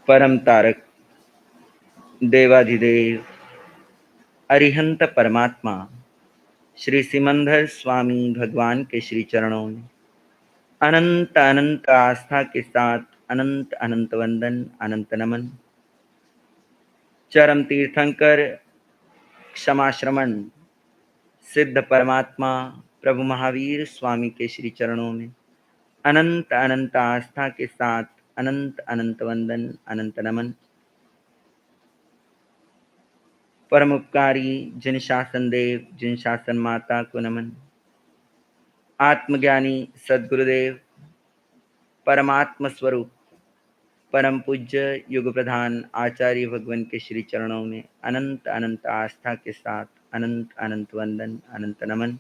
परम तारक देवाधिदेव अरिहंत परमात्मा श्री सिमंदर स्वामी भगवान के श्री चरणों में अनंत अनंत आस्था के साथ अनंत अनंत वंदन, अनंत नमन। चरम तीर्थंकर क्षमा श्रमण सिद्ध परमात्मा प्रभु महावीर स्वामी के श्री चरणों में अनंत अनंत आस्था के साथ अनंत अनंत वंदन, अनंत नमन। परम उपकारी जिन शासन देव, जिन शासन माता को नमन। आत्मज्ञानी सद्गुरुदेव परमात्म स्वरूप परम पूज्य युग प्रधान आचार्य भगवान के श्री चरणों में अनंत अनंत आस्था के साथ अनंत अनंत वंदन, अनंत नमन।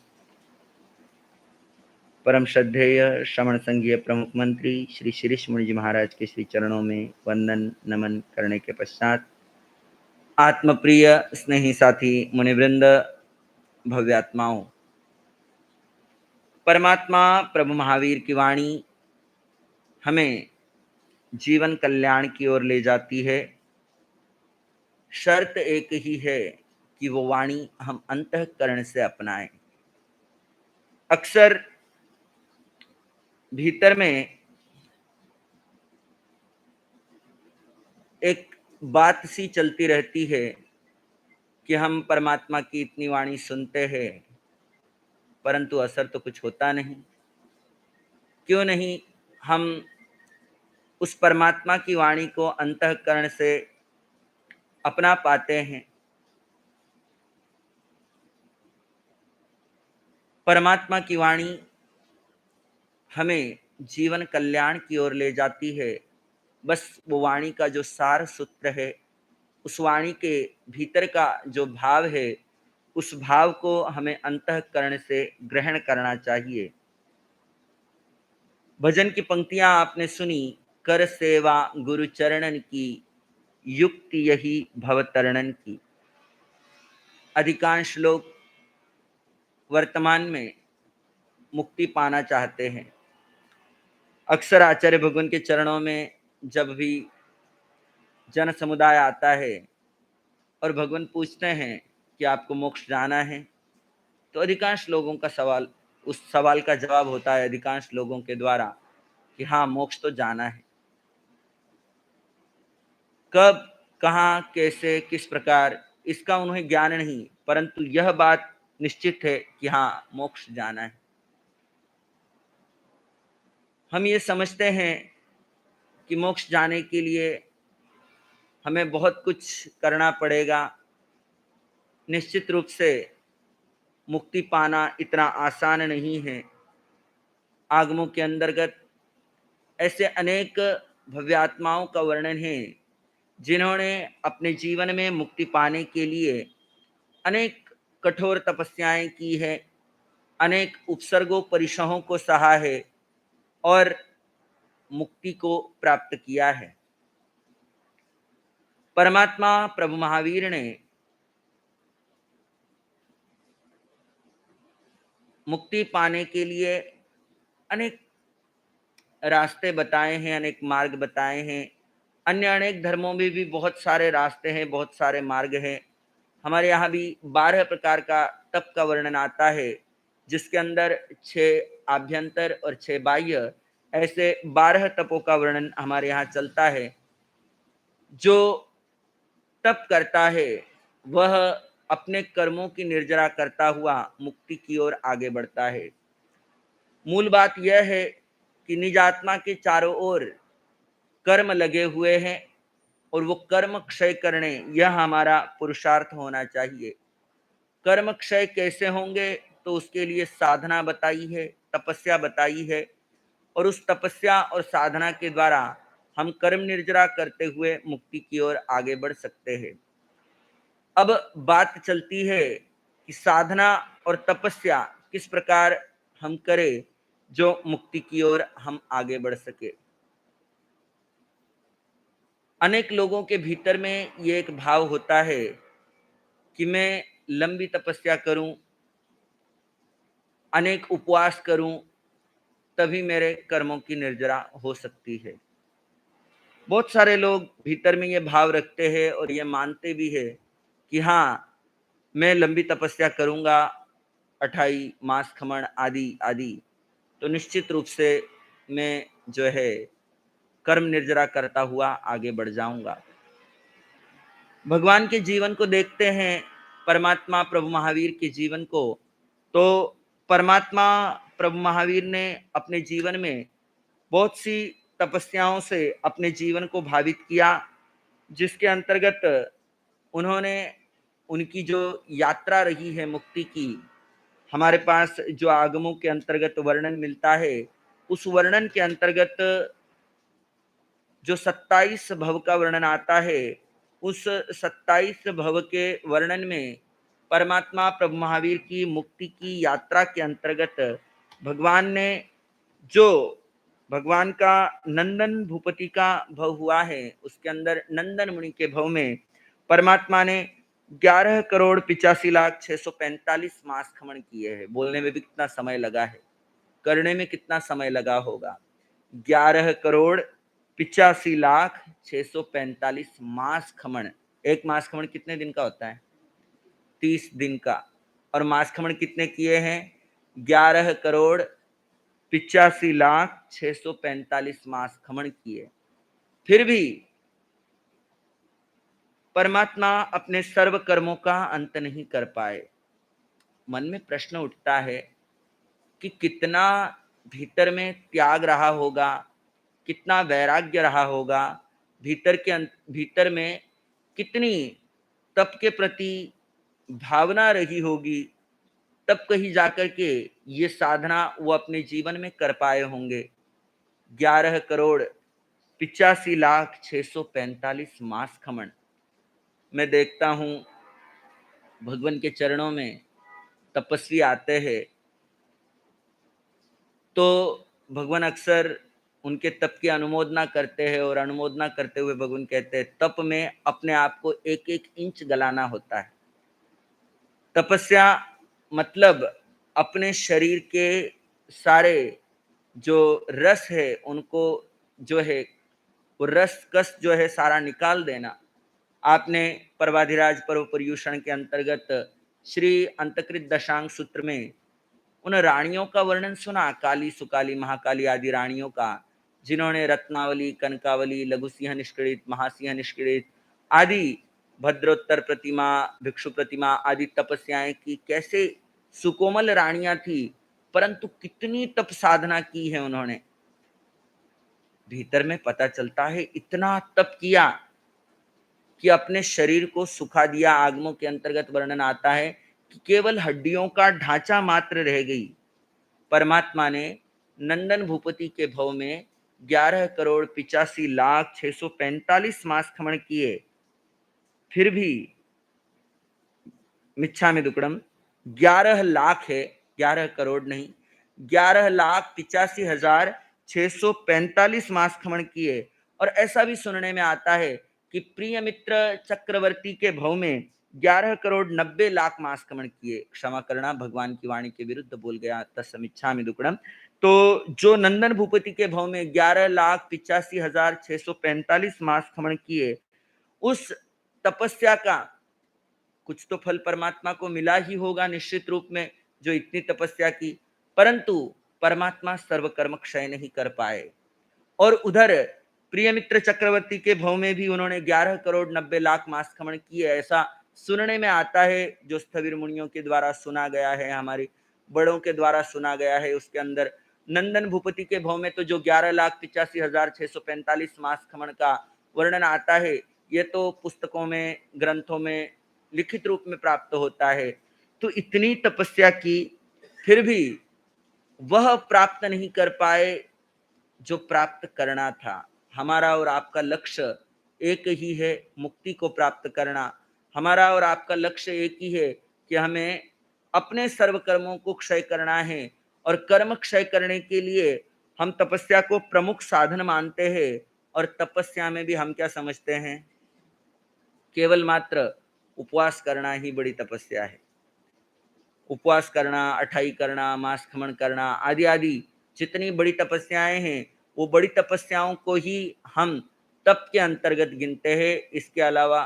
परम श्रद्धेय श्रवण संघीय प्रमुख मंत्री श्री शिरीष मुनि जी महाराज के श्री चरणों में वंदन नमन करने के पश्चात आत्मप्रिय स्नेही साथी मुनिवृंद, भव्यात्माओं, परमात्मा प्रभु महावीर की वाणी हमें जीवन कल्याण की ओर ले जाती है। शर्त एक ही है कि वो वाणी हम अंतःकरण से अपनाएं। अक्सर भीतर में एक बात सी चलती रहती है कि हम परमात्मा की इतनी वाणी सुनते हैं परंतु असर तो कुछ होता नहीं। क्यों नहीं हम उस परमात्मा की वाणी को अंतःकरण से अपना पाते हैं। परमात्मा की वाणी हमें जीवन कल्याण की ओर ले जाती है। बस वो वाणी का जो सार सूत्र है, उस वाणी के भीतर का जो भाव है, उस भाव को हमें अंतःकरण से ग्रहण करना चाहिए। भजन की पंक्तियां आपने सुनी, कर सेवा गुरु चरणन की, युक्ति यही भवतरणन की। अधिकांश लोग वर्तमान में मुक्ति पाना चाहते हैं। अक्सर आचार्य भगवान के चरणों में जब भी जन समुदाय आता है और भगवान पूछते हैं कि आपको मोक्ष जाना है, तो अधिकांश लोगों का सवाल, उस सवाल का जवाब होता है अधिकांश लोगों के द्वारा कि हाँ, मोक्ष तो जाना है। कब, कहाँ, कैसे, किस प्रकार, इसका उन्हें ज्ञान नहीं, परंतु यह बात निश्चित है कि हाँ, मोक्ष जाना है। हम ये समझते हैं कि मोक्ष जाने के लिए हमें बहुत कुछ करना पड़ेगा। निश्चित रूप से मुक्ति पाना इतना आसान नहीं है। आगमों के अंतर्गत ऐसे अनेक भव्यात्माओं का वर्णन है जिन्होंने अपने जीवन में मुक्ति पाने के लिए अनेक कठोर तपस्याएं की है, अनेक उपसर्गों परिसहों को सहा है और मुक्ति को प्राप्त किया है। परमात्मा प्रभु महावीर ने मुक्ति पाने के लिए अनेक रास्ते बताए हैं, अनेक मार्ग बताए हैं। अन्य अनेक धर्मों में भी बहुत सारे रास्ते हैं, बहुत सारे मार्ग हैं। हमारे यहाँ भी 12 प्रकार का तप का वर्णन आता है, जिसके अंदर 6 आभ्यंतर और 6 बाह्य, ऐसे 12 तपों का वर्णन हमारे यहाँ चलता है। जो तप करता है वह अपने कर्मों की निर्जरा करता हुआ मुक्ति की ओर आगे बढ़ता है। मूल बात यह है कि निज आत्मा के चारों ओर कर्म लगे हुए हैं और वो कर्म क्षय करने, यह हमारा पुरुषार्थ होना चाहिए। कर्म क्षय कैसे होंगे, तो उसके लिए साधना बताई है, तपस्या बताई है, और उस तपस्या और साधना के द्वारा हम कर्म निर्जरा करते हुए मुक्ति की ओर आगे बढ़ सकते हैं। अब बात चलती है कि साधना और तपस्या किस प्रकार हम करें जो मुक्ति की ओर हम आगे बढ़ सके। अनेक लोगों के भीतर में ये एक भाव होता है कि मैं लंबी तपस्या करूं, अनेक उपवास करूं, तभी मेरे कर्मों की निर्जरा हो सकती है। बहुत सारे लोग भीतर में ये भाव रखते हैं और ये मानते भी है कि हाँ, मैं लंबी तपस्या करूँगा, अठाई, मास खमण आदि, आदि, तो निश्चित रूप से मैं जो है कर्म निर्जरा करता हुआ आगे बढ़ जाऊँगा। भगवान के जीवन को देखते हैं, परमात्मा प्रभु महावीर के जीवन को, तो परमात्मा प्रभु महावीर ने अपने जीवन में बहुत सी तपस्याओं से अपने जीवन को भावित किया, जिसके अंतर्गत उन्होंने उनकी जो यात्रा रही है मुक्ति की, हमारे पास जो आगमों के अंतर्गत वर्णन मिलता है, उस वर्णन के अंतर्गत जो 27 भव का वर्णन आता है, उस 27 भव के वर्णन में परमात्मा प्रभु महावीर की मुक्ति की यात्रा के अंतर्गत भगवान ने जो भगवान का नंदन भूपति का भव हुआ है, उसके अंदर नंदन मुनि के भव में परमात्मा ने 11,85,06,45 मास खमन किए हैं। बोलने में भी कितना समय लगा है, करने में कितना समय लगा होगा। 11,85,06,45 मास खमन। एक मास खमन कितने दिन का होता है? 30 दिन का। और मास खमन कितने किए हैं? 11,85,06,45 मास खमन किए। फिर भी परमात्मा अपने सर्व कर्मों का अंत नहीं कर पाए। मन में प्रश्न उठता है कि कितना भीतर में त्याग रहा होगा, कितना वैराग्य रहा होगा, भीतर में कितनी तप के प्रति भावना रही होगी, तब कहीं जाकर के ये साधना वो अपने जीवन में कर पाए होंगे। 11,85,06,45 मास खमन। मैं देखता हूँ भगवान के चरणों में तपस्वी आते हैं, तो भगवान अक्सर उनके तप की अनुमोदना करते हैं और अनुमोदना करते हुए भगवान कहते हैं, तप में अपने आप को एक एक इंच गलाना होता है। तपस्या मतलब अपने शरीर के सारे जो रस है उनको जो है वो रस कस जो है सारा निकाल देना। आपने पर्वाधिराज पर्व पर्यूषण के अंतर्गत श्री अंतकृत दशांग सूत्र में उन रानियों का वर्णन सुना, काली सुकाली महाकाली आदि रानियों का, जिन्होंने रत्नावली, कनकावली, लघु सिंह निष्क्रित, महासिंह निष्क्रित आदि भद्रोत्तर प्रतिमा, भिक्षु प्रतिमा आदि तपस्याएं की। कैसे सुकोमल रानियां थी, परंतु कितनी तप साधना की है उन्होंने। भीतर में पता चलता है इतना तप किया कि अपने शरीर को सुखा दिया। आगमों के अंतर्गत वर्णन आता है कि केवल हड्डियों का ढांचा मात्र रह गई। परमात्मा ने नंदन भूपति के भव में 11,85,06,45 मास खमन किए, फिर भी मिच्छामि दुक्कडम 11 लाख है, 11 करोड़ नहीं, 11,85,06,45 मास खमन किए। और ऐसा भी सुनने में आता है कि प्रिय मित्र चक्रवर्ती के भव में 11,90,00,000 मास खमन किए। क्षमा करना, भगवान की वाणी के विरुद्ध बोल गया, तस्मिच्छामि दुक्कडम। तो जो नंदन भूपति के भव में 11,85,0645 मास खमन किए, उस तपस्या का कुछ तो फल परमात्मा को मिला ही होगा निश्चित रूप में, जो इतनी तपस्या की, परंतु परमात्मा सर्वकर्म क्षय नहीं कर पाए। और उधर प्रिय मित्र चक्रवर्ती के भव में भी उन्होंने 11,90,00,000 मास खमन किए, ऐसा सुनने में आता है। जो स्थविर मुनियों के द्वारा सुना गया है, हमारे बड़ों के द्वारा सुना गया है, उसके अंदर नंदन भूपति के भव में तो जो 11,85,645 मास खमन का वर्णन आता है, ये तो पुस्तकों में, ग्रंथों में लिखित रूप में प्राप्त होता है। तो इतनी तपस्या की, फिर भी वह प्राप्त नहीं कर पाए जो प्राप्त करना था। हमारा और आपका लक्ष्य एक ही है, मुक्ति को प्राप्त करना। हमारा और आपका लक्ष्य एक ही है कि हमें अपने सर्व कर्मों को क्षय करना है। और कर्म क्षय करने के लिए हम तपस्या को प्रमुख साधन मानते हैं। और तपस्या में भी हम क्या समझते हैं? केवल मात्र उपवास करना ही बड़ी तपस्या है। उपवास करना, अठाई करना, मास खमन करना आदि आदि जितनी बड़ी तपस्याएं हैं, वो बड़ी तपस्याओं को ही हम तप के अंतर्गत गिनते हैं। इसके अलावा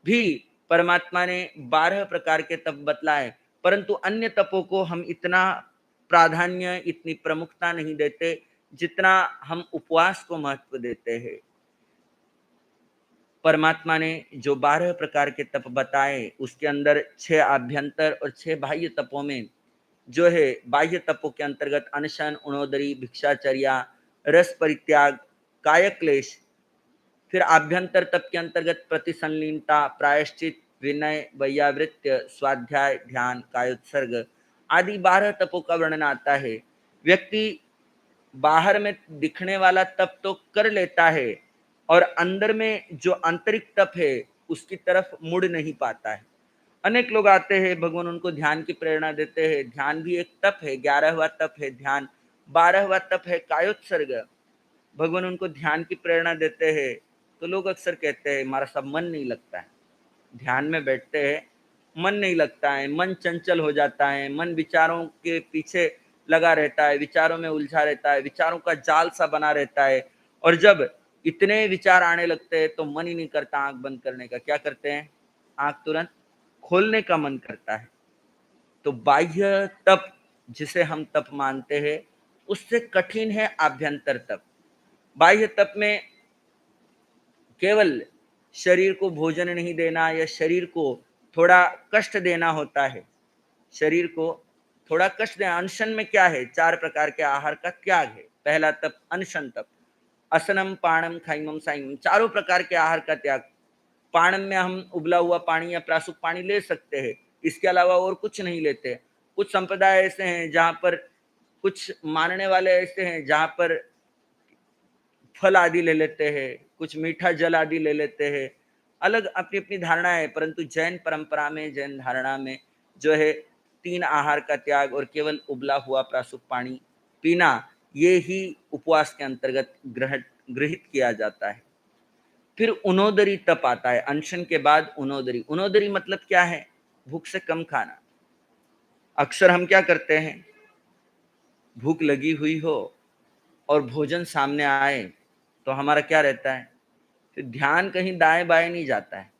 भी परमात्मा ने 12 प्रकार के तप बतलाए, परंतु अन्य तपों को हम इतना प्राधान्य, इतनी प्रमुखता नहीं देते जितना हम उपवास को महत्व देते हैं। परमात्मा ने जो 12 प्रकार के तप बताए, उसके अंदर 6 आभ्यंतर और 6 बाह्य तपों में जो है, बाह्य तपों के अंतर्गत अनशन, उणोदरी, भिक्षाचर्या, रस परित्याग, कायक्लेश, फिर आभ्यंतर तप के अंतर्गत प्रतिसंलीनता, प्रायश्चित, विनय, वैयावृत्य, स्वाध्याय, ध्यान, कायोत्सर्ग आदि 12 तपों का वर्णन आता है। व्यक्ति बाहर में दिखने वाला तप तो कर लेता है और अंदर में जो आंतरिक तप है उसकी तरफ मुड़ नहीं पाता है। अनेक लोग आते हैं, भगवान उनको ध्यान की प्रेरणा देते हैं। ध्यान भी एक तप है, 11वां तप है ध्यान, 12वां तप है कायोत्सर्ग। भगवान उनको ध्यान की प्रेरणा देते हैं, तो लोग अक्सर कहते हैं हमारा सब मन नहीं लगता है। ध्यान में बैठते हैं, मन नहीं लगता है, मन चंचल हो जाता है, मन विचारों के पीछे लगा रहता है, विचारों में उलझा रहता है, विचारों का जाल सा बना रहता है। और जब इतने विचार आने लगते हैं तो मन ही नहीं करता आंख बंद करने का। क्या करते हैं? आंख तुरंत खोलने का मन करता है। तो बाह्य तप जिसे हम तप मानते हैं, उससे कठिन है आभ्यंतर तप। बाह्य तप में केवल शरीर को भोजन नहीं देना या शरीर को थोड़ा कष्ट देना होता है। शरीर को थोड़ा कष्ट देना। अनशन में क्या है? 4 प्रकार के आहार का त्याग है। पहला तप अनशन तप, असनम, पाणम, खाइमम, साइमम, चारों प्रकार के आहार का त्याग। पाणम में हम उबला हुआ पानी या प्रासुक पानी ले सकते हैं, इसके अलावा और कुछ नहीं लेते। कुछ संप्रदाय ऐसे हैं जहाँ पर, कुछ मानने वाले ऐसे हैं जहाँ पर फल आदि ले लेते हैं, कुछ मीठा जल आदि ले लेते हैं। अलग अपनी अपनी धारणा है, परंतु जैन परंपरा में, जैन धारणा में जो है 3 आहार का त्याग और केवल उबला हुआ प्रासुक पानी पीना, ये ही उपवास के अंतर्गत गृहित किया जाता है। फिर उनोदरी तप आता है। अनशन के बाद उनोदरी। उनोदरी मतलब क्या है? भूख से कम खाना। अक्सर हम क्या करते हैं, भूख लगी हुई हो और भोजन सामने आए तो हमारा क्या रहता है, तो ध्यान कहीं दाएं बाएं नहीं जाता है।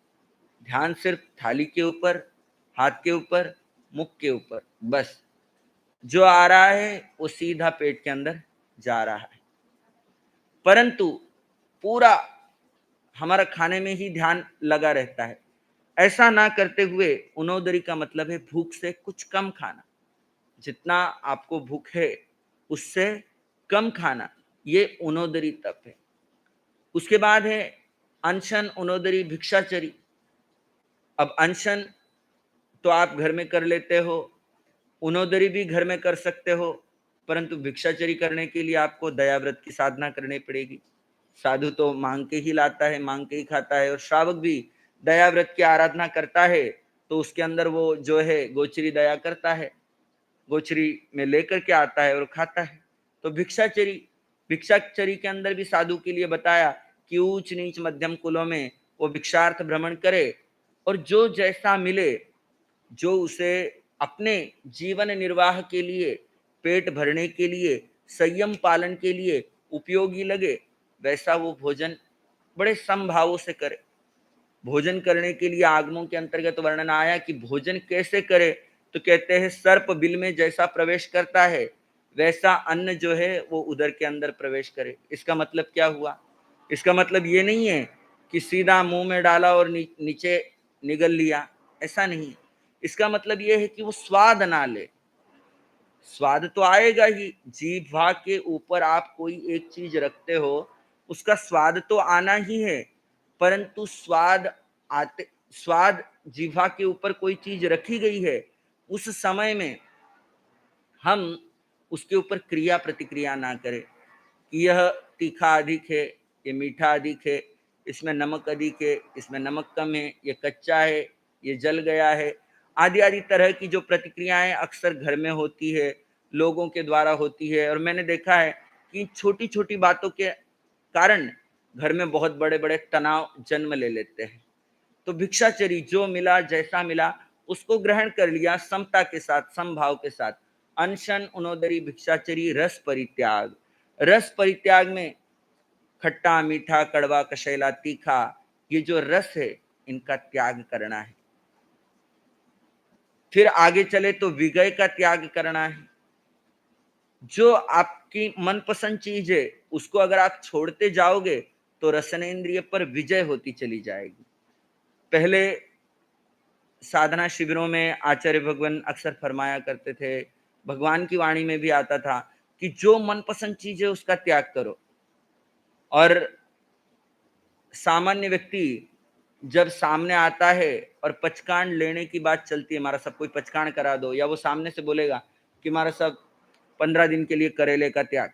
ध्यान सिर्फ थाली के ऊपर, हाथ के ऊपर, मुख के ऊपर, बस जो आ रहा है वो सीधा पेट के अंदर जा रहा है। परंतु पूरा हमारा खाने में ही ध्यान लगा रहता है। ऐसा ना करते हुए उनोदरी का मतलब है भूख से कुछ कम खाना। जितना आपको भूख है उससे कम खाना, ये उनोदरी तप है। उसके बाद है अनशन, उनोदरी, भिक्षाचरी। अब अनशन तो आप घर में कर लेते हो, उनोदरी भी घर में कर सकते हो, परंतु भिक्षाचरी करने के लिए आपको दयाव्रत की साधना करनी पड़ेगी। साधु तो मांग के ही लाता है, मांग के ही खाता है, और श्रावक भी दयाव्रत की आराधना करता है तो उसके अंदर वो जो है गोचरी दया करता है, गोचरी में लेकर के आता है और खाता है। तो भिक्षाचरी, भिक्षाचरी के अंदर भी साधु के लिए बताया कि ऊंच नीच मध्यम कुलों में वो भिक्षार्थ भ्रमण करे और जो जैसा मिले, जो उसे अपने जीवन निर्वाह के लिए, पेट भरने के लिए, संयम पालन के लिए उपयोगी लगे, वैसा वो भोजन बड़े समभावों से करे। भोजन करने के लिए आगमों के अंतर्गत वर्णन आया कि भोजन कैसे करे, तो कहते हैं सर्प बिल में जैसा प्रवेश करता है वैसा अन्न जो है वो उदर के अंदर प्रवेश करे। इसका मतलब क्या हुआ? इसका मतलब ये नहीं है कि सीधा मुंह में डाला और नीचे निगल लिया, ऐसा नहीं। इसका मतलब ये है कि वो स्वाद ना ले। स्वाद तो आएगा ही, जीभा के ऊपर आप कोई एक चीज रखते हो, उसका स्वाद तो आना ही है, परंतु स्वाद जीभा के ऊपर कोई चीज रखी गई है, उस समय में हम उसके ऊपर क्रिया प्रतिक्रिया ना करें कि यह तीखा अधिक है, ये मीठा अधिक है, इसमें नमक अधिक है, इसमें नमक कम है, ये कच्चा है, ये जल गया है, आदि आदि तरह की जो प्रतिक्रियाएं अक्सर घर में होती है, लोगों के द्वारा होती है। और मैंने देखा है कि छोटी छोटी बातों के कारण घर में बहुत बड़े बड़े तनाव जन्म ले लेते हैं। तो भिक्षाचरी जो मिला, जैसा मिला उसको ग्रहण कर लिया, समता के साथ, समभाव के साथ। अनशन, उनोदरी, भिक्षाचरी, रस परित्याग। रस परित्याग में खट्टा मीठा कड़वा कशैला तीखा, ये जो रस है इनका त्याग करना है। फिर आगे चले तो विगय का त्याग करना है। जो आपकी मनपसंद चीज है उसको अगर आप छोड़ते जाओगे तो रसनेन्द्रिय पर विजय होती चली जाएगी। पहले साधना शिविरों में आचार्य भगवान अक्सर फरमाया करते थे, भगवान की वाणी में भी आता था कि जो मनपसंद चीज है उसका त्याग करो। और सामान्य व्यक्ति जब सामने आता है और पचकांड लेने की बात चलती है, हमारा सब कोई पचकांड करा दो, या वो सामने से बोलेगा कि हमारा सब 15 दिन के लिए करेले का त्याग।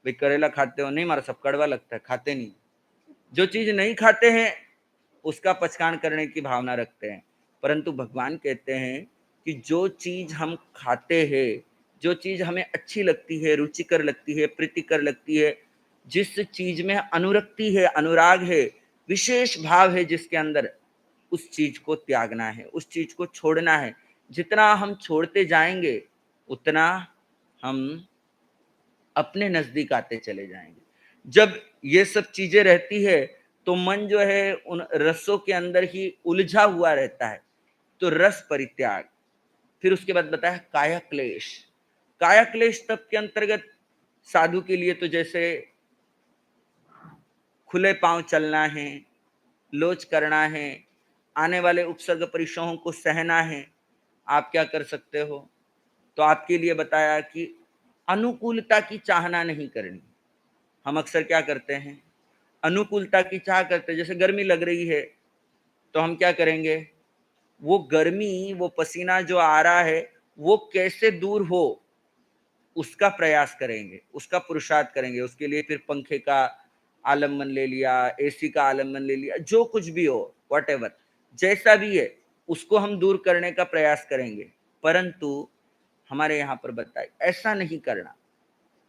भाई करेला खाते हो? नहीं, हमारा सब कड़वा लगता है, खाते नहीं। जो चीज नहीं खाते हैं उसका पचकान करने की भावना रखते हैं। परंतु भगवान कहते हैं कि जो चीज हम खाते हैं, जो चीज हमें अच्छी लगती है, रुचिकर लगती है, प्रीतिकर लगती है, जिस चीज में अनुरक्ति है, अनुराग है, विशेष भाव है जिसके अंदर, उस चीज को त्यागना है, उस चीज को छोड़ना है। जितना हम छोड़ते जाएंगे उतना हम अपने नजदीक आते चले जाएंगे। जब ये सब चीजें रहती है तो मन जो है उन रसों के अंदर ही उलझा हुआ रहता है। तो रस परित्याग। फिर उसके बाद बताया काया क्लेश। काया क्लेश तप के अंतर्गत साधु के लिए तो जैसे खुले पांव चलना है, लोच करना है, आने वाले उपसर्ग परिसहों को सहना है। आप क्या कर सकते हो? तो आपके लिए बताया कि अनुकूलता की चाहना नहीं करनी। हम अक्सर क्या करते हैं, अनुकूलता की चाह करते हैं। जैसे गर्मी लग रही है तो हम क्या करेंगे, वो गर्मी, वो पसीना जो आ रहा है वो कैसे दूर हो उसका प्रयास करेंगे, उसका पुरुषार्थ करेंगे। उसके लिए फिर पंखे का आलम्बन ले लिया, एसी का आलम्बन ले लिया, जो कुछ भी हो, व्हाटएवर, जैसा भी है उसको हम दूर करने का प्रयास करेंगे। परंतु हमारे यहाँ पर बताए ऐसा नहीं करना।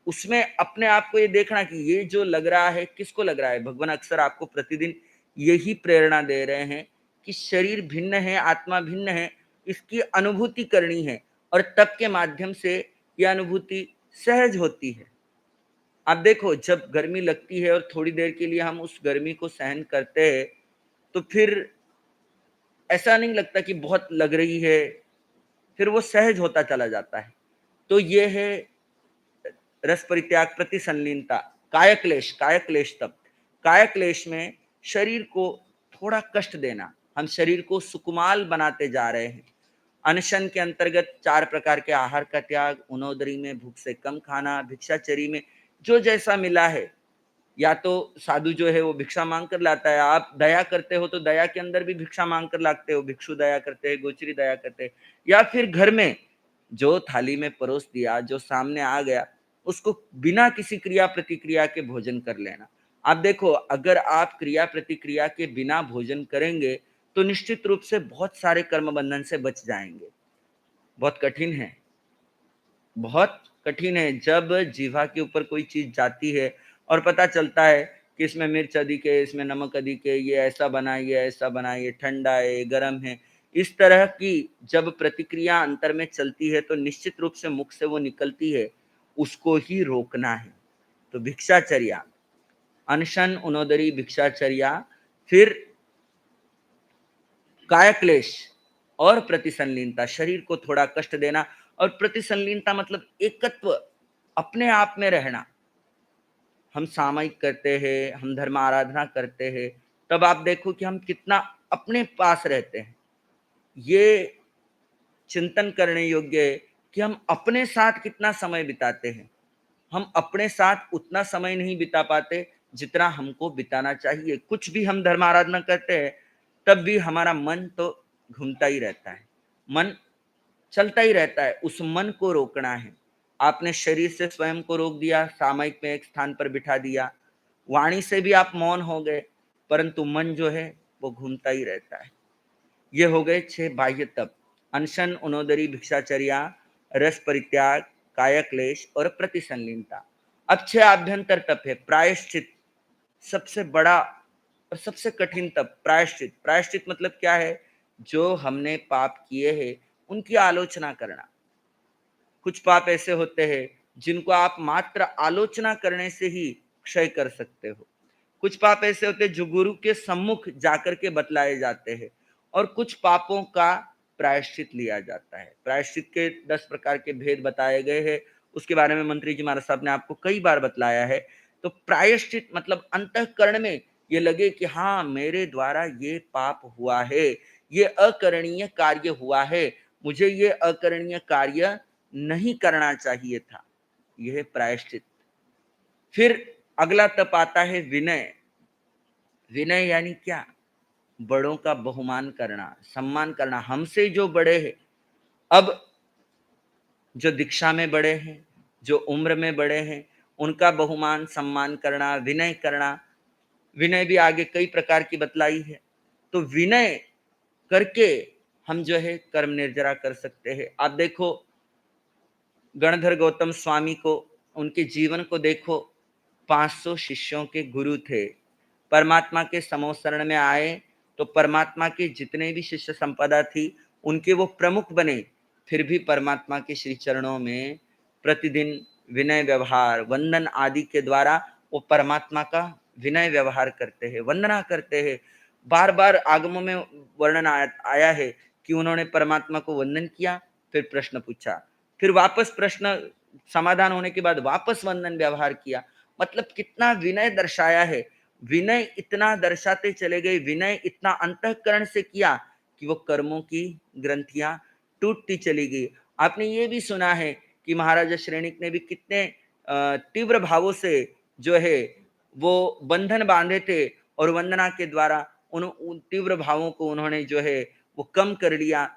उसमें अपने आप को ये देखना कि ये जो लग रहा है किसको लग रहा है। भगवान अक्सर आपको प्रतिदिन यही प्रेरणा दे रहे हैं कि शरीर भिन्न है, आत्मा भिन्न है, इसकी अनुभूति करनी है और तप के माध्यम से यह अनुभूति सहज होती है। आप देखो, जब गर्मी लगती है और थोड़ी देर के लिए हम उस गर्मी को सहन करते हैं तो फिर ऐसा नहीं लगता कि बहुत लग रही है, फिर वो सहज होता चला जाता है। तो ये है रस परित्याग, प्रतिसंलीनता, काया क्लेश। काया क्लेश तप, काया क्लेश में शरीर को थोड़ा कष्ट देना। हम शरीर को सुकुमाल बनाते जा रहे हैं। अनशन के अंतर्गत 4 प्रकार के आहार का त्याग, उनोदरी में भूख से कम खाना, भिक्षाचरी में जो जैसा मिला है, या तो साधु जो है वो भिक्षा मांग कर लाता है, आप दया करते हो तो दया के अंदर भी भिक्षा मांग कर लाते हो, भिक्षु दया करते हैं, गोचरी दया करते हैं, या फिर घर में जो थाली में परोस दिया, जो सामने आ गया, उसको बिना किसी क्रिया प्रतिक्रिया के भोजन कर लेना। आप देखो, अगर आप क्रिया प्रतिक्रिया के बिना भोजन करेंगे तो निश्चित रूप से बहुत सारे कर्म बंधन से बच जाएंगे। बहुत कठिन है, बहुत कठिन है जब जीवा के ऊपर कोई चीज जाती है और पता चलता है कि इसमें मिर्च अधिक है, इसमें नमक अधिक है, ये ऐसा बना, ये ऐसा बना, ये ठंडा है, ये गर्म है। इस तरह की जब प्रतिक्रिया अंतर में चलती है तो निश्चित रूप से मुख से वो निकलती है, उसको ही रोकना है। तो भिक्षाचर्या, अनशन, उनोदरी, भिक्षाचर्या, फिर कायक्लेश और प्रतिसंलीनता, शरीर को थोड़ा कष्ट देना। और प्रतिसंलीनता मतलब एकत्व, अपने आप में रहना। हम सामयिक करते हैं, हम धर्म आराधना करते हैं, तब आप देखो कि हम कितना अपने पास रहते हैं। ये चिंतन करने योग्य है कि हम अपने साथ कितना समय बिताते हैं। हम अपने साथ उतना समय नहीं बिता पाते जितना हमको बिताना चाहिए। कुछ भी हम धर्म आराधना करते हैं तब भी हमारा मन तो घूमता ही रहता है, मन चलता ही रहता है। उस मन को रोकना है। आपने शरीर से स्वयं को रोक दिया, सामयिक में एक स्थान पर बिठा दिया, वाणी से भी आप मौन हो गए, परंतु मन जो है वो घूमता ही रहता है। ये हो गए 6 बाह्य तप, अनशन, उनोदरी, भिक्षाचर्या, रस परित्याग, कायक्लेश और प्रतिसंलीनता। अब 6 आभ्यंतर तप है। प्रायश्चित, सबसे बड़ा और सबसे कठिन तप प्रायश्चित। प्रायश्चित मतलब क्या है? जो हमने पाप किए हैं उनकी आलोचना करना। कुछ पाप ऐसे होते हैं जिनको आप मात्र आलोचना करने से ही क्षय कर सकते हो। कुछ पाप ऐसे होते हैं जो गुरु के सम्मुख जाकर के बतलाए जाते हैं, और कुछ पापों का प्रायश्चित लिया जाता है। प्रायश्चित के 10 प्रकार के भेद बताए गए हैं, उसके बारे में मंत्री जी महाराज साहब ने आपको कई बार बतलाया है। तो प्रायश्चित मतलब अंतःकरण में ये लगे कि हाँ, मेरे द्वारा ये पाप हुआ है, ये अकरणीय कार्य हुआ है, मुझे ये अकरणीय कार्य नहीं करना चाहिए था। यह है प्रायश्चित। फिर अगला तप आता है विनय। विनय यानी क्या? बड़ों का बहुमान करना, सम्मान करना। हमसे जो बड़े हैं, अब जो दीक्षा में बड़े हैं, जो उम्र में बड़े हैं, उनका बहुमान सम्मान करना, विनय करना। विनय भी आगे कई प्रकार की बतलाई है। तो विनय करके हम जो है कर्म निर्जरा कर सकते हैं। आप देखो गणधर गौतम स्वामी को, उनके जीवन को देखो। 500 शिष्यों के गुरु थे। परमात्मा के समोसरण में आए तो परमात्मा के जितने भी शिष्य संपदा थी उनके वो प्रमुख बने। फिर भी परमात्मा के श्री चरणों में प्रतिदिन विनय व्यवहार, वंदन आदि के द्वारा वो परमात्मा का विनय व्यवहार करते हैं, वंदना करते हैं। बार बार आगमों में वर्णन आया है कि उन्होंने परमात्मा को वंदन किया, फिर प्रश्न पूछा, फिर वापस प्रश्न समाधान होने के बाद वापस वंदन व्यवहार किया। मतलब कितना विनय दर्शाया है। विनय इतना दर्शाते चले गए, विनय इतना अंतःकरण से किया कि वो कर्मों की ग्रंथियां टूटती चली गई। आपने ये भी सुना है कि महाराजा श्रेणिक ने भी कितने तीव्र भावों से जो है वो बंधन बांधे थे, और वंदना के द्वारा उन तीव्र भावों को उन्होंने जो है वो कम कर लिया।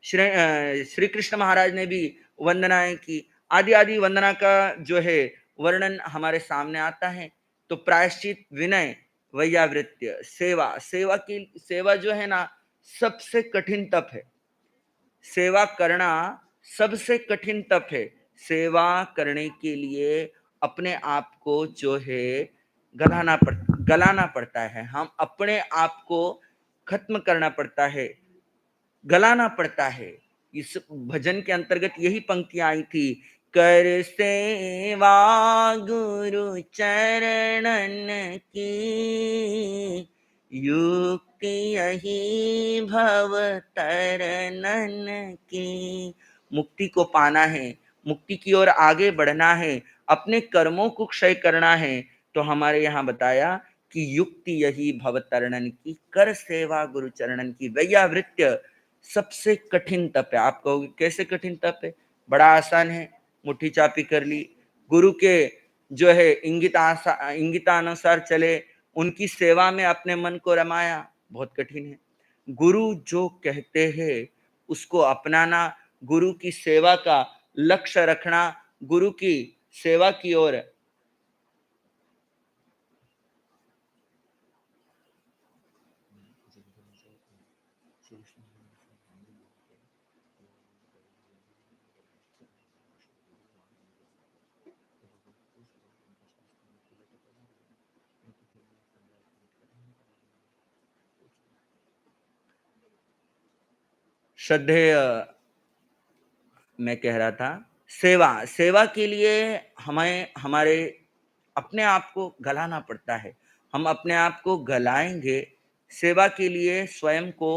श्री कृष्ण महाराज ने भी वंदनाएं की। आदि आदि वंदना का जो है वर्णन हमारे सामने आता है। तो प्रायश्चित, विनय, वैयावृत्य, सेवा। सेवा जो है ना, सबसे कठिन तप है। सेवा करना सबसे कठिन तप है। सेवा करने के लिए अपने आप को जो है गलाना पड़ता है। हम अपने आप को खत्म करना पड़ता है, गलाना पड़ता है। इस भजन के अंतर्गत यही पंक्तियां आई थी, कर सेवा गुरु चरणन की, युक्ति यही भव तरनन की। मुक्ति को पाना है, मुक्ति की ओर आगे बढ़ना है, अपने कर्मों को क्षय करना है। तो हमारे यहाँ बताया कि युक्ति यही भव तरणन की, कर सेवा गुरु चरणन की। वैयावृत्य सबसे कठिन तप है। आप कहोगे कैसे कठिन तप है? बड़ा आसान है, मुट्ठी चापी कर ली, गुरु के जो है इंगितानुसार चले, उनकी सेवा में अपने मन को रमाया, बहुत कठिन है। गुरु जो कहते हैं उसको अपनाना, गुरु की सेवा का लक्ष्य रखना, गुरु की सेवा की ओर श्रद्धेय, मैं कह रहा था सेवा। सेवा के लिए हमें हमारे अपने आप को गलाना पड़ता है। हम अपने आप को गलाएंगे, सेवा के लिए स्वयं को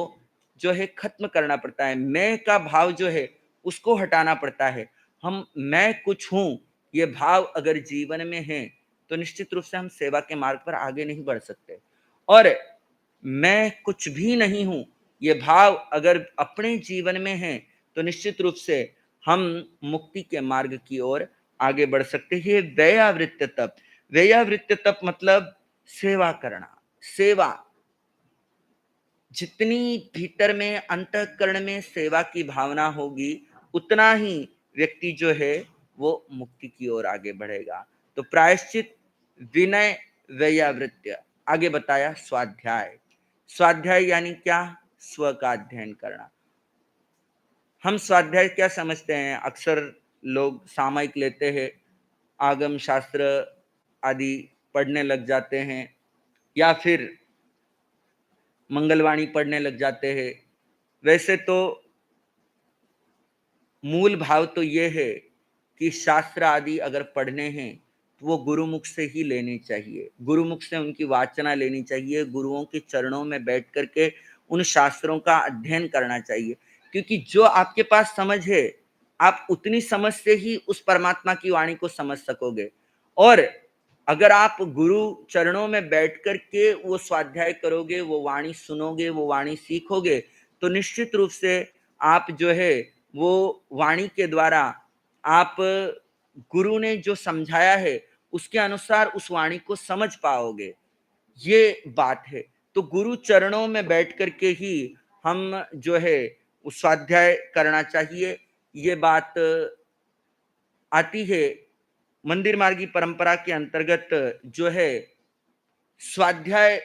जो है खत्म करना पड़ता है। मैं का भाव जो है उसको हटाना पड़ता है। हम मैं कुछ हूं, ये भाव अगर जीवन में है तो निश्चित रूप से हम सेवा के मार्ग पर आगे नहीं बढ़ सकते। और मैं कुछ भी नहीं हूं, ये भाव अगर अपने जीवन में है तो निश्चित रूप से हम मुक्ति के मार्ग की ओर आगे बढ़ सकते हैं। व्ययावृत्त तप। व्ययावृत्त तप मतलब सेवा करना। सेवा जितनी भीतर में अंतःकरण में सेवा की भावना होगी, उतना ही व्यक्ति जो है वो मुक्ति की ओर आगे बढ़ेगा। तो प्रायश्चित, विनय, व्ययावृत्य। आगे बताया स्वाध्याय। स्वाध्याय यानी क्या? स्व का अध्ययन करना। हम स्वाध्याय क्या समझते हैं? अक्सर लोग सामयिक लेते हैं, आगम शास्त्र आदि पढ़ने लग जाते हैं, या फिर मंगलवाणी पढ़ने लग जाते हैं। वैसे तो मूल भाव तो ये है कि शास्त्र आदि अगर पढ़ने हैं वो गुरुमुख से ही लेनी चाहिए। गुरुमुख से उनकी वाचना लेनी चाहिए, गुरुओं के चरणों में बैठ कर के उन शास्त्रों का अध्ययन करना चाहिए। क्योंकि जो आपके पास समझ है, आप उतनी समझ से ही उस परमात्मा की वाणी को समझ सकोगे। और अगर आप गुरु चरणों में बैठ कर के वो स्वाध्याय करोगे, वो वाणी सुनोगे, वो वाणी सीखोगे, तो निश्चित रूप से आप जो है वो वाणी के द्वारा आप गुरु ने जो समझाया है उसके अनुसार उस वाणी को समझ पाओगे। ये बात है। तो गुरु चरणों में बैठ कर के ही हम जो है वो स्वाध्याय करना चाहिए। ये बात आती है मंदिर मार्गी परंपरा के अंतर्गत। जो है स्वाध्याय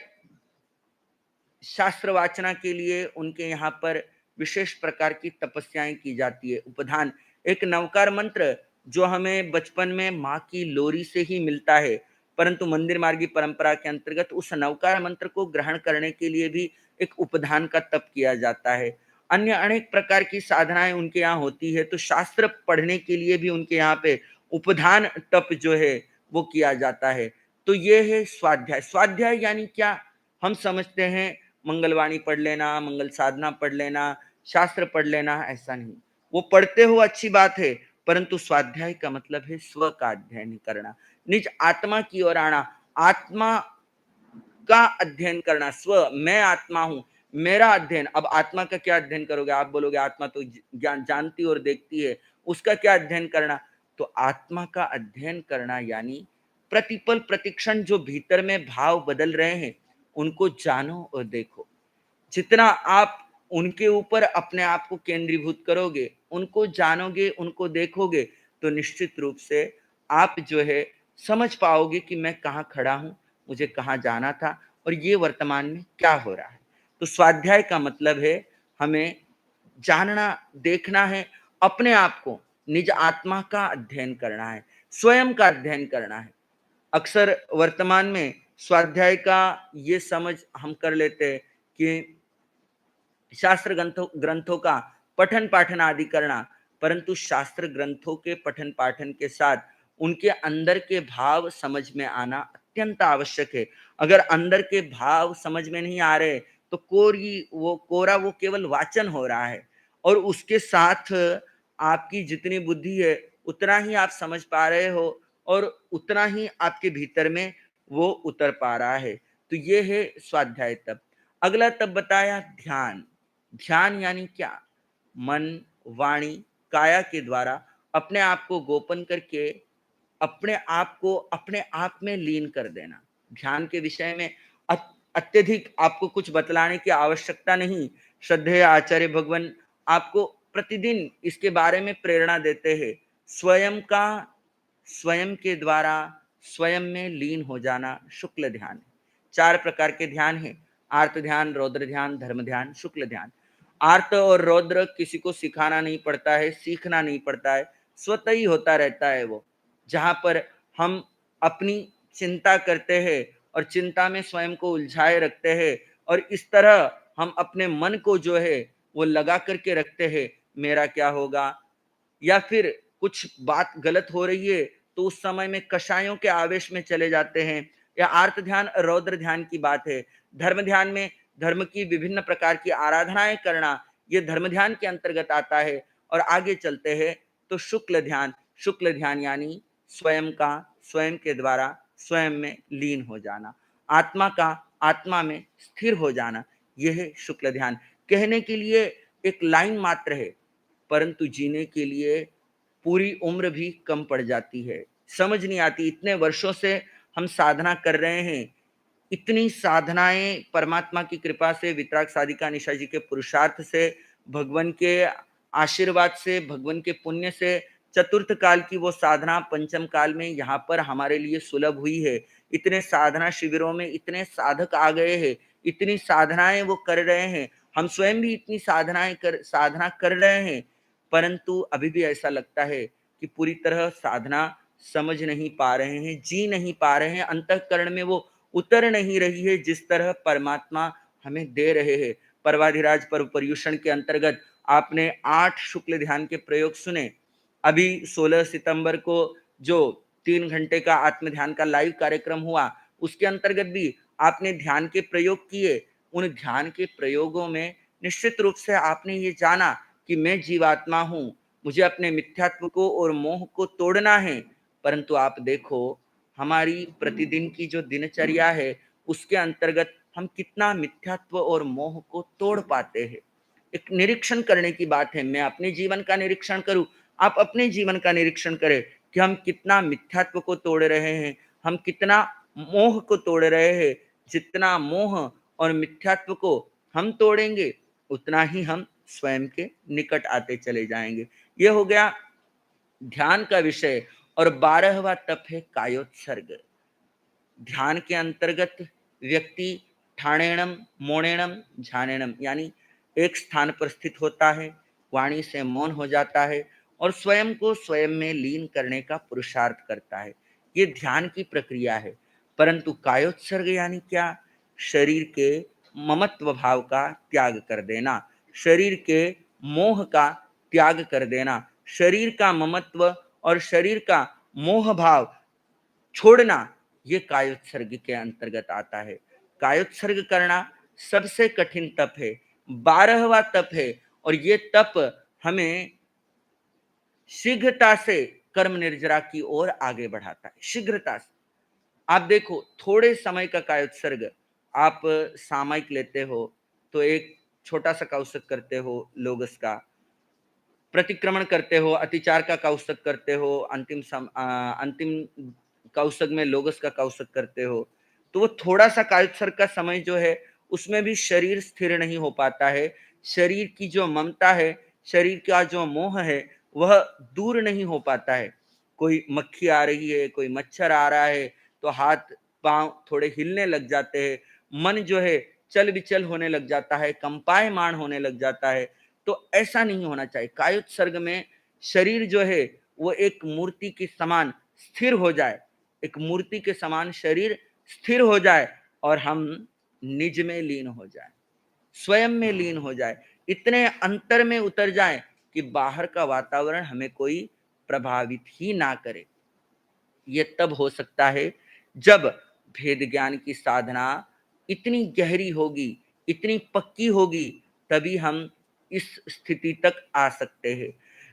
शास्त्र वाचना के लिए उनके यहाँ पर विशेष प्रकार की तपस्याएं की जाती है। उपधान एक नवकार मंत्र जो हमें बचपन में माँ की लोरी से ही मिलता है, परंतु मंदिर मार्गी परंपरा के अंतर्गत उस नवकार मंत्र को ग्रहण करने के लिए भी एक उपधान का तप किया जाता है। अन्य अनेक प्रकार की साधनाएं उनके यहाँ होती है, तो शास्त्र पढ़ने के लिए भी उनके यहाँ पे उपधान तप जो है वो किया जाता है। तो ये है स्वाध्याय। स्वाध्याय यानी क्या? हम समझते हैं मंगलवाणी पढ़ लेना, मंगल साधना पढ़ लेना, शास्त्र पढ़ लेना, ऐसा नहीं। वो पढ़ते हो अच्छी बात है, परंतु स्वाध्याय का मतलब है स्व का अध्ययन करना, निज आत्मा की ओर आना, आत्मा का अध्ययन करना। स्व, मैं आत्मा हूं, मेरा अध्ययन। अब आत्मा का क्या अध्ययन करोगे? आप बोलोगे आत्मा तो ज्ञान जानती और देखती है, उसका क्या अध्ययन करना? तो आत्मा का अध्ययन करना यानी प्रतिपल प्रतिक्षण जो भीतर में भाव बदल रहे हैं उनको जानो और देखो। जितना आप उनके ऊपर अपने आप को केंद्रीभूत करोगे, उनको जानोगे, उनको देखोगे, तो निश्चित रूप से आप जो है समझ पाओगे कि मैं कहाँ खड़ा हूँ, मुझे कहाँ जाना था और ये वर्तमान में क्या हो रहा है। तो स्वाध्याय का मतलब है हमें जानना, देखना है, अपने आप को, निज आत्मा का अध्ययन करना है, स्वयं का अध्ययन करना है। अक्सर वर्तमान में स्वाध्याय का ये समझ हम कर लेते हैं कि शास्त्र ग्रंथों ग्रंथों का पठन पाठन आदि करना, परंतु शास्त्र ग्रंथों के पठन पाठन के साथ उनके अंदर के भाव समझ में आना अत्यंत आवश्यक है। अगर अंदर के भाव समझ में नहीं आ रहे तो कोरा वो केवल वाचन हो रहा है, और उसके साथ आपकी जितनी बुद्धि है उतना ही आप समझ पा रहे हो और उतना ही आपके भीतर में वो उतर पा रहा है। तो ये है स्वाध्याय तप। अगला तप बताया ध्यान। ध्यान यानी क्या? मन, वाणी, काया के द्वारा अपने आप को गोपन करके अपने आप को अपने आप में लीन कर देना। ध्यान के विषय में अत्यधिक आपको कुछ बतलाने की आवश्यकता नहीं। श्रद्धेय आचार्य भगवान आपको प्रतिदिन इसके बारे में प्रेरणा देते हैं। स्वयं का स्वयं के द्वारा स्वयं में लीन हो जाना शुक्ल ध्यान है। 4 प्रकार के ध्यान हैं: आर्त ध्यान, रौद्र ध्यान, धर्म ध्यान, शुक्ल ध्यान। आर्त और रौद्र किसी को सिखाना नहीं पड़ता है, सीखना नहीं पड़ता है, स्वतः ही होता रहता है वो। जहाँ पर हम अपनी चिंता करते हैं और चिंता में स्वयं को उलझाए रखते हैं और इस तरह हम अपने मन को जो है वो लगा करके रखते हैं, मेरा क्या होगा, या फिर कुछ बात गलत हो रही है तो उस समय में कषायों के आवेश में चले जाते हैं। या आर्त ध्यान रौद्र ध्यान की बात है। धर्म ध्यान में धर्म की विभिन्न प्रकार की आराधनाएं करना, ये धर्म ध्यान के अंतर्गत आता है। और आगे चलते हैं तो शुक्ल ध्यान। शुक्ल ध्यान यानी स्वयं का स्वयं के द्वारा स्वयं में लीन हो जाना, आत्मा का आत्मा में स्थिर हो जाना, यह है शुक्ल ध्यान। कहने के लिए एक लाइन मात्र है, परंतु जीने के लिए पूरी उम्र भी कम पड़ जाती है, समझ नहीं आती। इतने वर्षों से हम साधना कर रहे हैं, इतनी साधनाएं परमात्मा की कृपा से, वितराग साधिका निशा जी के पुरुषार्थ से, भगवान के आशीर्वाद से, भगवान के पुण्य से चतुर्थ काल की वो साधना पंचम काल में यहाँ पर हमारे लिए सुलभ हुई है। इतने साधना शिविरों में इतने साधक आ गए हैं, इतनी साधनाएं वो कर रहे हैं, हम स्वयं भी इतनी साधना कर रहे हैं, परंतु अभी भी ऐसा लगता है कि पूरी तरह साधना समझ नहीं पा रहे हैं, जी नहीं पा रहे हैं, अंतःकरण में वो उतर नहीं रही है जिस तरह परमात्मा हमें दे रहे हैं। पर्वाधिराज पर्व पर्युषण के अंतर्गत आपने 8 शुक्ल ध्यान के प्रयोग सुने। अभी 16 सितंबर को जो 3 घंटे का आत्म ध्यान का लाइव कार्यक्रम हुआ, उसके अंतर्गत भी आपने ध्यान के प्रयोग किए। उन ध्यान के प्रयोगों में निश्चित रूप से आपने ये जाना कि मैं जीवात्मा हूँ, मुझे अपने मिथ्यात्व को और मोह को तोड़ना है। परंतु आप देखो, हमारी प्रतिदिन की जो दिनचर्या है, उसके अंतर्गत हम कितना मिथ्यात्व और मोह को तोड़ पाते हैं। एक निरीक्षण करने की बात है। मैं अपने जीवन का निरीक्षण करूं, आप अपने जीवन का निरीक्षण करें कि हम कितना मिथ्यात्व को तोड़ रहे हैं, हम कितना मोह को तोड़ रहे हैं। जितना मोह और मिथ्यात्व को हम तोड़ेंगे, उतना ही हम स्वयं के निकट आते चले जाएंगे। ये हो गया ध्यान का विषय। और 12वां तप है कायोत्सर्ग। ध्यान के अंतर्गत व्यक्ति ठाणेणम, मोणेणम, झानेणम यानी एक स्थान पर स्थित होता है, वाणी से मौन हो जाता है और स्वयं को स्वयं में लीन करने का पुरुषार्थ करता है। ये ध्यान की प्रक्रिया है। परंतु कायोत्सर्ग यानी क्या? शरीर के ममत्व भाव का त्याग कर देना, शरीर के मोह का त्याग कर देना, शरीर का ममत्व और शरीर का मोह भाव छोड़ना, ये कायोत्सर्ग के अंतर्गत आता है। कायोत्सर्ग करना सबसे कठिन तप है, 12वां तप है। और ये तप हमें शीघ्रता से कर्म निर्जरा की ओर आगे बढ़ाता है, शीघ्रता से। आप देखो, थोड़े समय का कायोत्सर्ग, आप सामयिक लेते हो तो एक छोटा सा कौशक करते हो लोगस का, प्रतिक्रमण करते हो, अतिचार का कौशक करते हो, अंतिम कौशक में लोगस का कौशक करते हो, तो वो थोड़ा सा कायोत्सर्ग का समय जो है, उसमें भी शरीर स्थिर नहीं हो पाता है। शरीर की जो ममता है, शरीर का जो मोह है, वह दूर नहीं हो पाता है। कोई मक्खी आ रही है, कोई मच्छर आ रहा है, तो हाथ पांव थोड़े हिलने लग जाते हैं, मन जो है चल विचल होने लग जाता है, कंपायमान होने लग जाता है। तो ऐसा नहीं होना चाहिए। कायोत्सर्ग में शरीर जो है वो एक मूर्ति के समान स्थिर हो जाए, एक मूर्ति के समान शरीर स्थिर हो जाए और हम निज में लीन हो जाए, स्वयं में लीन हो जाए, इतने अंतर में उतर जाए कि बाहर का वातावरण हमें कोई प्रभावित ही ना करे। ये तब हो सकता है जब भेद ज्ञान की साधना इतनी गहरी होगी, इतनी पक्की होगी, तभी हम इस स्थिति तक आ सकते हैं।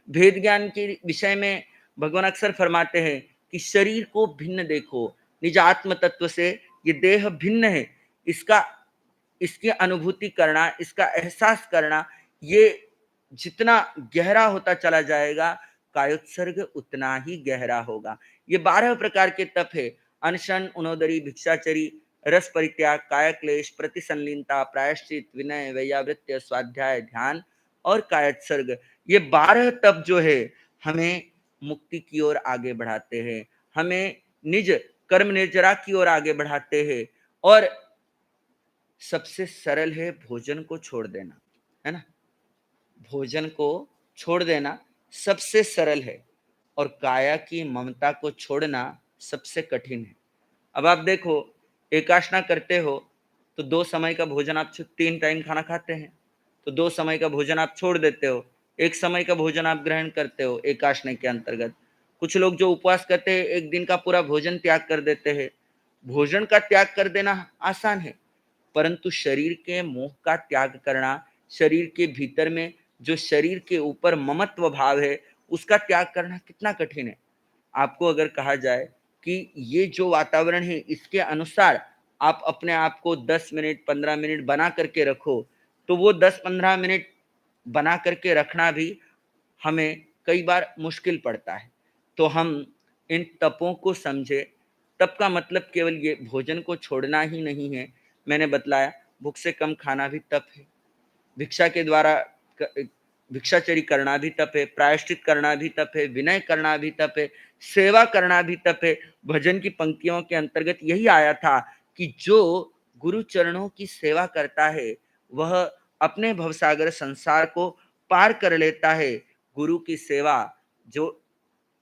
भेद ज्ञान के विषय में भगवान अक्सर फरमाते हैं कि शरीर को भिन्न देखो, निज आत्म तत्व से ये देह भिन्न है। इसका इसकी अनुभूति करना, इसका एहसास करना, ये जितना गहरा होता चला जाएगा, कायोत्सर्ग उतना ही गहरा होगा। ये 12 प्रकार के तप है। अनशन, उनोदरी, भिक्षाचरी, रस परित्याग, काया क्लेश, प्रतिसंलीनता, प्रायश्चित, विनय, वैयावृत्य, स्वाध्याय, ध्यान और कायोत्सर्ग। ये 12 तप जो है हमें मुक्ति की ओर आगे बढ़ाते हैं, हमें निज कर्म निर्जरा की ओर आगे बढ़ाते हैं। और सबसे सरल है भोजन को छोड़ देना, है ना? भोजन को छोड़ देना सबसे सरल है और काया की ममता को छोड़ना सबसे कठिन है। अब आप देखो, एकाशना करते हो तो 2 समय का भोजन आप 3 टाइम खाना खाते हैं, तो 2 समय का भोजन आप छोड़ देते हो, 1 समय का भोजन आप ग्रहण करते हो एकाशना के अंतर्गत। कुछ लोग जो उपवास करते हैं, 1 दिन का पूरा भोजन त्याग कर देते हैं। भोजन का त्याग कर देना आसान है, परंतु शरीर के मोह का त्याग करना, शरीर के भीतर में जो शरीर के ऊपर ममत्व भाव है, उसका त्याग करना कितना कठिन है। आपको अगर कहा जाए कि ये जो वातावरण है, इसके अनुसार आप अपने आप को 10 मिनट 15 मिनट बना करके रखो, तो वो 10-15 मिनट बना करके रखना भी हमें कई बार मुश्किल पड़ता है। तो हम इन तपों को समझे। तप का मतलब केवल ये भोजन को छोड़ना ही नहीं है। मैंने बतलाया, भूख से कम खाना भी तप है, भिक्षा के द्वारा भिक्षाचरी करना भी तप है, प्रायश्चित करना भी तप है, विनय करना भी तप है, सेवा करना भी तप है। भजन की पंक्तियों के अंतर्गत यही आया था कि जो गुरु चरणों की सेवा करता है, वह अपने भवसागर संसार को पार कर लेता है। गुरु की सेवा जो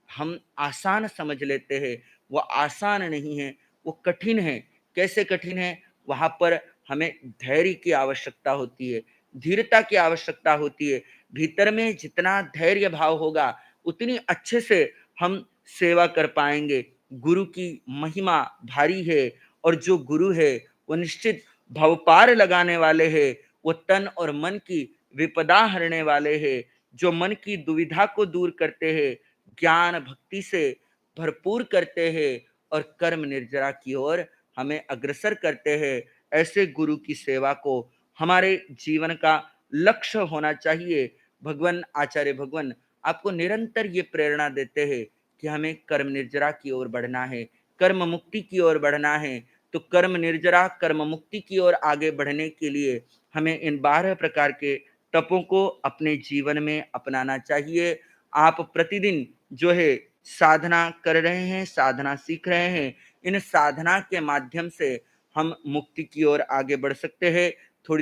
हम आसान समझ लेते हैं, वो आसान नहीं है, वो कठिन है। कैसे कठिन है? वहाँ पर हमें धैर्य की आवश्यकता होती है, धीरता की आवश्यकता होती है। भीतर में जितना धैर्य भाव होगा, उतनी अच्छे से हम सेवा कर पाएँगे। गुरु की महिमा भारी है और जो गुरु है वो निश्चित भवपार लगाने वाले हैं, वो तन और मन की विपदा हरने वाले हैं, जो मन की दुविधा को दूर करते हैं, ज्ञान भक्ति से भरपूर करते हैं और कर्म निर्जरा की ओर हमें अग्रसर करते हैं। ऐसे गुरु की सेवा को हमारे जीवन का लक्ष्य होना चाहिए। भगवान आचार्य भगवान आपको निरंतर ये प्रेरणा देते हैं कि हमें कर्म निर्जरा की ओर बढ़ना है, कर्म मुक्ति की ओर बढ़ना है। तो कर्म निर्जरा, कर्म मुक्ति की ओर आगे बढ़ने के लिए हमें इन 12 प्रकार के तपों को अपने जीवन में अपनाना चाहिए। आप प्रतिदिन जो है साधना कर रहे हैं, साधना सीख रहे हैं, इन साधना के माध्यम से हम मुक्ति की ओर आगे बढ़ सकते हैं। थोड़ी देर